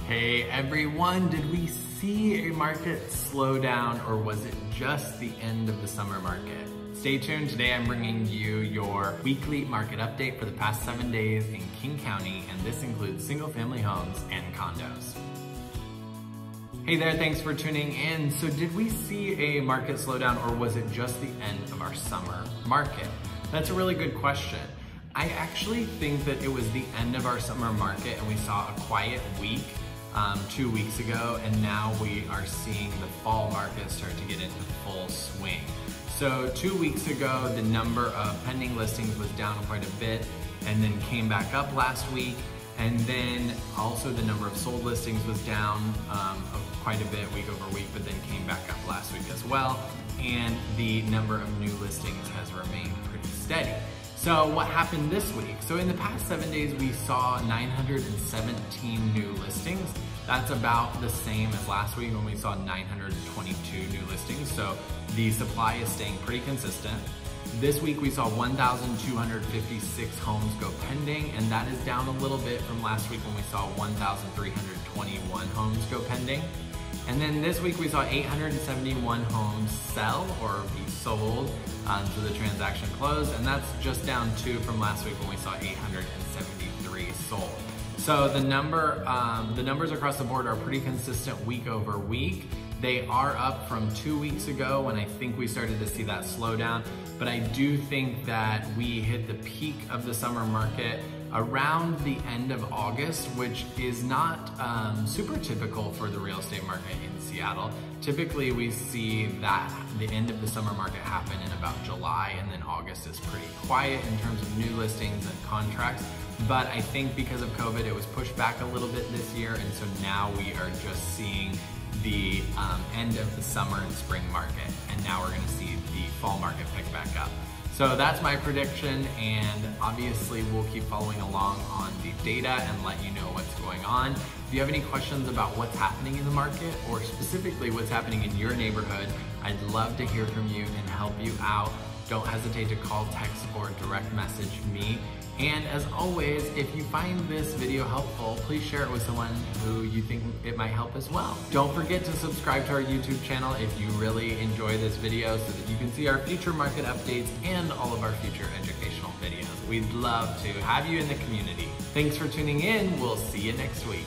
Hey everyone, did we see a market slowdown or was it just the end of the summer market? Stay tuned, today I'm bringing you your weekly market update for the past 7 days in King County, and this includes single family homes and condos. Hey there, thanks for tuning in. So did we see a market slowdown or was it just the end of our summer market? That's a really good question. I actually think that it was the end of our summer market and we saw a quiet week 2 weeks ago, and now we are seeing the fall market start to get into full swing. So 2 weeks ago, the number of pending listings was down quite a bit and then came back up last week. And then also the number of sold listings was down quite a bit week over week, but then came back up last week as well. And the number of new listings has remained pretty steady. So what happened this week? So in the past 7 days, we saw 917 new listings. That's about the same as last week when we saw 922 new listings. So the supply is staying pretty consistent. This week we saw 1,256 homes go pending, and that is down a little bit from last week when we saw 1,321 homes go pending. And then this week we saw 871 homes sell or be sold, so the transaction closed, and that's just down 2 from last week when we saw 873 sold. So the numbers across the board are pretty consistent week over week. They are up from 2 weeks ago when I think we started to see that slowdown, but I do think that we hit the peak of the summer market around the end of August, which is not super typical for the real estate market in Seattle. Typically we see that the end of the summer market happen in about July, and then August is pretty quiet in terms of new listings and contracts. But I think because of COVID, it was pushed back a little bit this year, and so now we are just seeing the end of the summer and spring market, and now we're gonna see the fall market pick back up. So that's my prediction, and obviously we'll keep following along on the data and let you know what's going on. If you have any questions about what's happening in the market or specifically what's happening in your neighborhood, I'd love to hear from you and help you out. Don't hesitate to call, text, or direct message me. And as always, if you find this video helpful, please share it with someone who you think it might help as well. Don't forget to subscribe to our YouTube channel if you really enjoy this video so that you can see our future market updates and all of our future educational videos. We'd love to have you in the community. Thanks for tuning in. We'll see you next week.